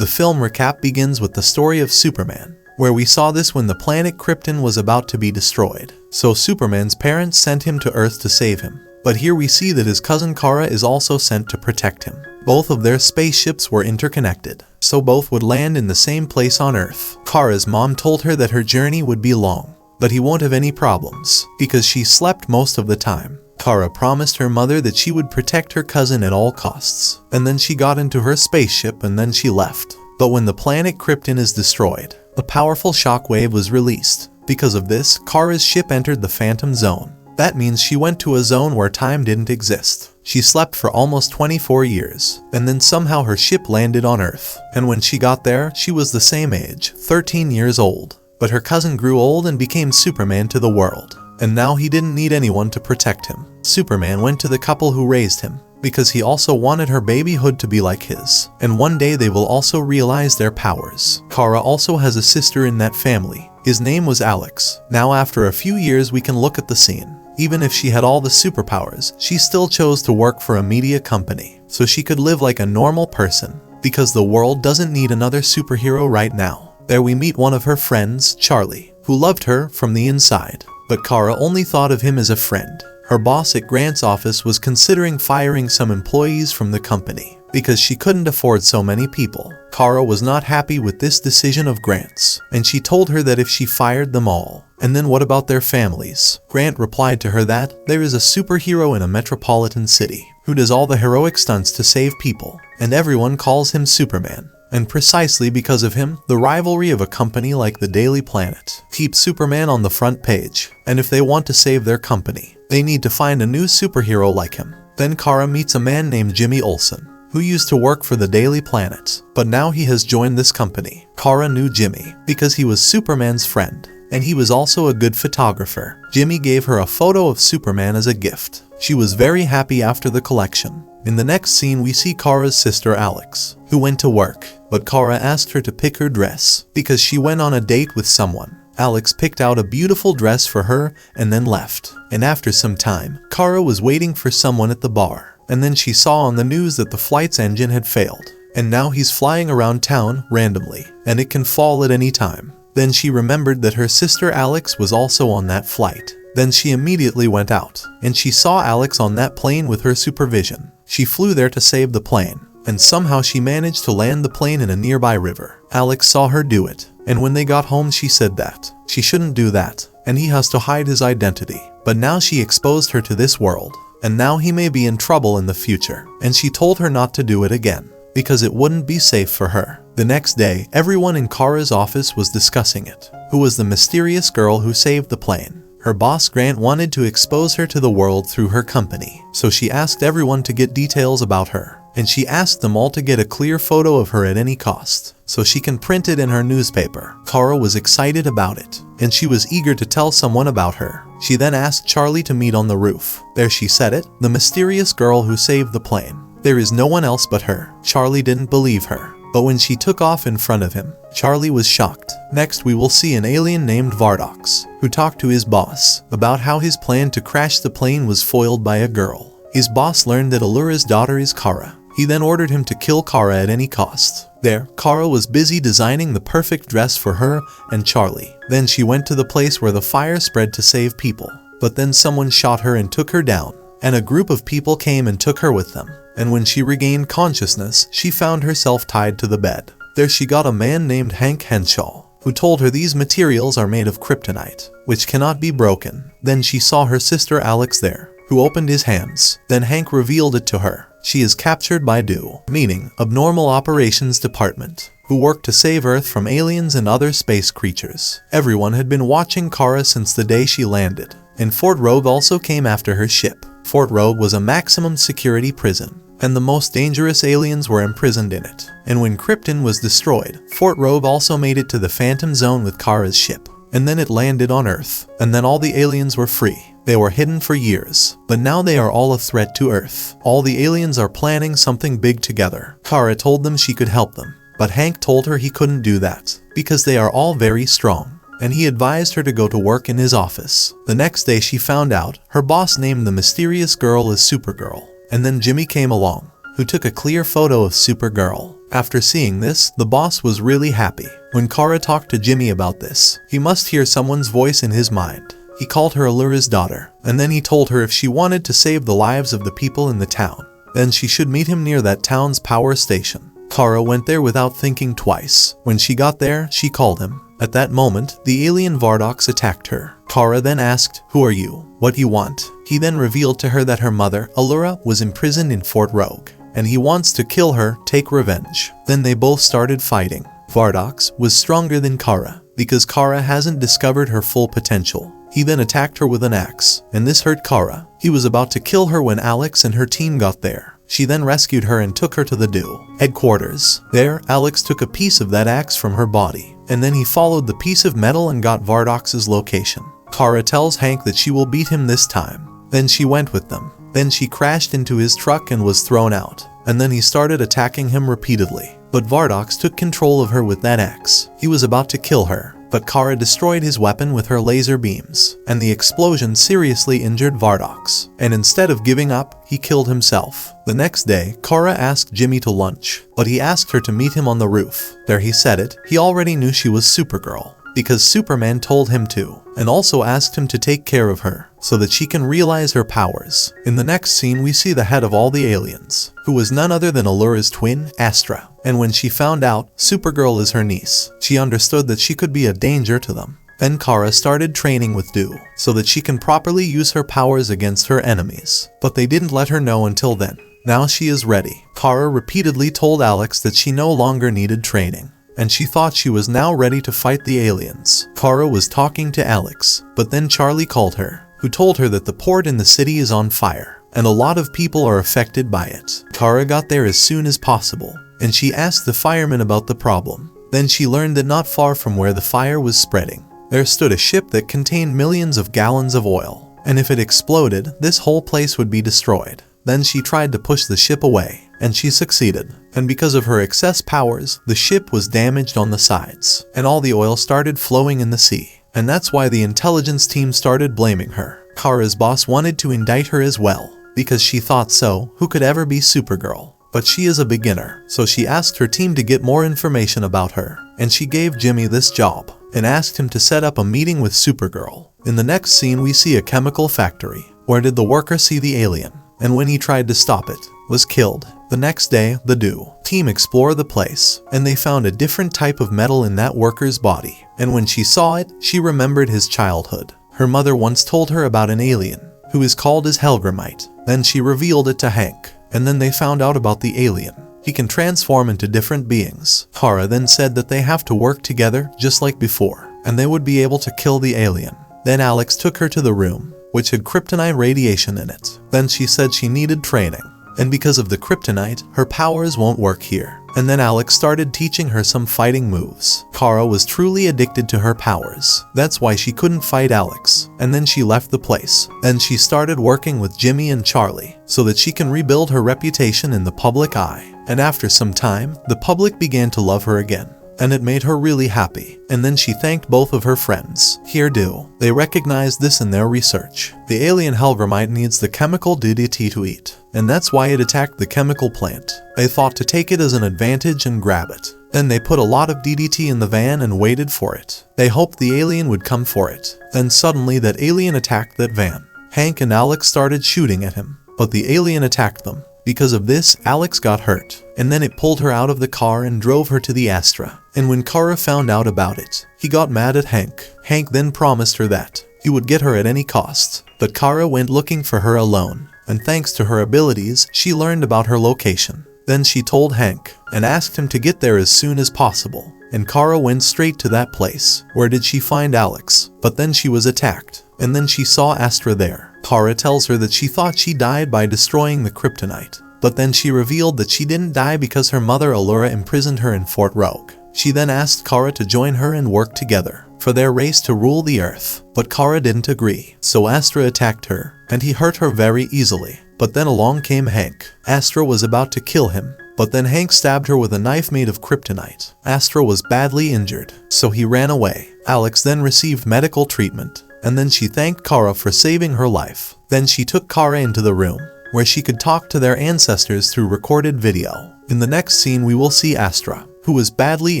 The film recap begins with the story of Superman, where we saw this when the planet Krypton was about to be destroyed. So Superman's parents sent him to Earth to save him. But here we see that his cousin Kara is also sent to protect him. Both of their spaceships were interconnected, so both would land in the same place on Earth. Kara's mom told her that her journey would be long, but he won't have any problems, because she slept most of the time. Kara promised her mother that she would protect her cousin at all costs, and then she got into her spaceship and then she left. But when the planet Krypton is destroyed, a powerful shockwave was released. Because of this, Kara's ship entered the Phantom Zone. That means she went to a zone where time didn't exist. She slept for almost 24 years, and then somehow her ship landed on Earth. And when she got there, she was the same age, 13 years old. But her cousin grew old and became Superman to the world. And now he didn't need anyone to protect him. Superman went to the couple who raised him, because he also wanted her babyhood to be like his. And one day they will also realize their powers. Kara also has a sister in that family. His name was Alex. Now after a few years we can look at the scene. Even if she had all the superpowers, she still chose to work for a media company, so she could live like a normal person, because the world doesn't need another superhero right now. There we meet one of her friends, Charlie, who loved her from the inside. But Kara only thought of him as a friend. Her boss at Grant's office was considering firing some employees from the company, because she couldn't afford so many people. Kara was not happy with this decision of Grant's, and she told her that if she fired them all, and then what about their families? Grant replied to her that there is a superhero in a metropolitan city who does all the heroic stunts to save people, and everyone calls him Superman. And precisely because of him, the rivalry of a company like the Daily Planet keeps Superman on the front page. And if they want to save their company, they need to find a new superhero like him. Then Kara meets a man named Jimmy Olsen, who used to work for the Daily Planet, but now he has joined this company. Kara knew Jimmy because he was Superman's friend, and he was also a good photographer. Jimmy gave her a photo of Superman as a gift. She was very happy after the collection. In the next scene we see Kara's sister Alex, who went to work, but Kara asked her to pick her dress, because she went on a date with someone. Alex picked out a beautiful dress for her and then left. And after some time, Kara was waiting for someone at the bar, and then she saw on the news that the flight's engine had failed, and now he's flying around town randomly, and it can fall at any time. Then she remembered that her sister Alex was also on that flight. Then she immediately went out, and she saw Alex on that plane with her supervision. She flew there to save the plane, and somehow she managed to land the plane in a nearby river. Alex saw her do it, and when they got home she said that she shouldn't do that, and he has to hide his identity. But now she exposed her to this world, and now he may be in trouble in the future, and she told her not to do it again, because it wouldn't be safe for her. The next day, everyone in Kara's office was discussing it. Who was the mysterious girl who saved the plane? Her boss Grant wanted to expose her to the world through her company, so she asked everyone to get details about her, and she asked them all to get a clear photo of her at any cost, so she can print it in her newspaper. Kara was excited about it, and she was eager to tell someone about her. She then asked Charlie to meet on the roof. There she said it, the mysterious girl who saved the plane. There is no one else but her. Charlie didn't believe her, but when she took off in front of him, Charlie was shocked. Next we will see an alien named Vardox, who talked to his boss about how his plan to crash the plane was foiled by a girl. His boss learned that Allura's daughter is Kara. He then ordered him to kill Kara at any cost. There, Kara was busy designing the perfect dress for her and Charlie. Then she went to the place where the fire spread to save people. But then someone shot her and took her down, and a group of people came and took her with them. And when she regained consciousness, she found herself tied to the bed. There she got a man named Hank Henshaw, who told her these materials are made of kryptonite, which cannot be broken. Then she saw her sister Alex there, who opened his hands. Then Hank revealed it to her. She is captured by DO, meaning Abnormal Operations Department, who worked to save Earth from aliens and other space creatures. Everyone had been watching Kara since the day she landed, and Fort Rogue also came after her ship. Fort Rogue was a maximum security prison, and the most dangerous aliens were imprisoned in it. And when Krypton was destroyed, Fort Rogue also made it to the Phantom Zone with Kara's ship, and then it landed on Earth, and then all the aliens were free. They were hidden for years, but now they are all a threat to Earth. All the aliens are planning something big together. Kara told them she could help them, but Hank told her he couldn't do that, because they are all very strong, and he advised her to go to work in his office. The next day she found out her boss named the mysterious girl as Supergirl, and then Jimmy came along, who took a clear photo of Supergirl. After seeing this, the boss was really happy. When Kara talked to Jimmy about this, he must hear someone's voice in his mind. He called her Allura's daughter, and then he told her if she wanted to save the lives of the people in the town, then she should meet him near that town's power station. Kara went there without thinking twice. When she got there, she called him. At that moment, the alien Vardox attacked her. Kara then asked, "Who are you? What do you want?" He then revealed to her that her mother, Allura, was imprisoned in Fort Rogue, and he wants to kill her, take revenge. Then they both started fighting. Vardox was stronger than Kara, because Kara hasn't discovered her full potential. He then attacked her with an axe, and this hurt Kara. He was about to kill her when Alex and her team got there. She then rescued her and took her to the DO headquarters. There, Alex took a piece of that axe from her body, and then he followed the piece of metal and got Vardox's location. Kara tells Hank that she will beat him this time. Then she went with them. Then she crashed into his truck and was thrown out, and then he started attacking him repeatedly. But Vardox took control of her with that axe. He was about to kill her, but Kara destroyed his weapon with her laser beams, and the explosion seriously injured Vardox. And instead of giving up, he killed himself. The next day, Kara asked Jimmy to lunch, but he asked her to meet him on the roof. There he said it, he already knew she was Supergirl, because Superman told him to, and also asked him to take care of her, so that she can realize her powers. In the next scene we see the head of all the aliens, who was none other than Allura's twin, Astra. And when she found out Supergirl is her niece, she understood that she could be a danger to them. Then Kara started training with Do, so that she can properly use her powers against her enemies. But they didn't let her know until then. Now she is ready. Kara repeatedly told Alex that she no longer needed training, and she thought she was now ready to fight the aliens. Kara was talking to Alex, but then Charlie called her, who told her that the port in the city is on fire, and a lot of people are affected by it. Kara got there as soon as possible, and she asked the firemen about the problem. Then she learned that not far from where the fire was spreading, there stood a ship that contained millions of gallons of oil, and if it exploded, this whole place would be destroyed. Then she tried to push the ship away, and she succeeded. And because of her excess powers, the ship was damaged on the sides, and all the oil started flowing in the sea. And that's why the intelligence team started blaming her. Kara's boss wanted to indict her as well, because she thought so, who could ever be Supergirl? But she is a beginner, so she asked her team to get more information about her, and she gave Jimmy this job, and asked him to set up a meeting with Supergirl. In the next scene we see a chemical factory. Where did the worker see the alien? And when he tried to stop it, was killed. The next day, the Do team explored the place, and they found a different type of metal in that worker's body. And when she saw it, she remembered his childhood. Her mother once told her about an alien, who is called as Helgramite. Then she revealed it to Hank, and then they found out about the alien. He can transform into different beings. Kara then said that they have to work together just like before, and they would be able to kill the alien. Then Alex took her to the room, which had kryptonite radiation in it. Then she said she needed training, and because of the kryptonite, her powers won't work here. And then Alex started teaching her some fighting moves. Kara was truly addicted to her powers. That's why she couldn't fight Alex. And then she left the place. Then she started working with Jimmy and Charlie, so that she can rebuild her reputation in the public eye. And after some time, the public began to love her again, and it made her really happy. And then she thanked both of her friends. Here Do. They recognized this in their research. The alien Helgramite needs the chemical DDT to eat, and that's why it attacked the chemical plant. They thought to take it as an advantage and grab it. Then they put a lot of DDT in the van and waited for it. They hoped the alien would come for it. Then suddenly that alien attacked that van. Hank and Alex started shooting at him, but the alien attacked them. Because of this, Alex got hurt, and then it pulled her out of the car and drove her to the Astra. And when Kara found out about it, he got mad at Hank. Hank then promised her that he would get her at any cost, but Kara went looking for her alone, and thanks to her abilities, she learned about her location. Then she told Hank, and asked him to get there as soon as possible, and Kara went straight to that place. Where did she find Alex? But then she was attacked, and then she saw Astra there. Kara tells her that she thought she died by destroying the kryptonite, but then she revealed that she didn't die because her mother Allura imprisoned her in Fort Rogue. She then asked Kara to join her and work together for their race to rule the Earth, but Kara didn't agree, so Astra attacked her, and he hurt her very easily. But then along came Hank. Astra was about to kill him, but then Hank stabbed her with a knife made of kryptonite. Astra was badly injured, so he ran away. Alex then received medical treatment, and then she thanked Kara for saving her life. Then she took Kara into the room, where she could talk to their ancestors through recorded video. In the next scene we will see Astra, who was badly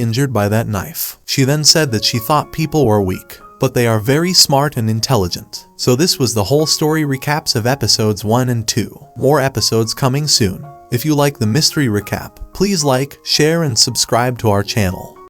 injured by that knife. She then said that she thought people were weak, but they are very smart and intelligent. So this was the whole story recaps of episodes 1 and 2. More episodes coming soon. If you like the mystery recap, please like, share and subscribe to our channel.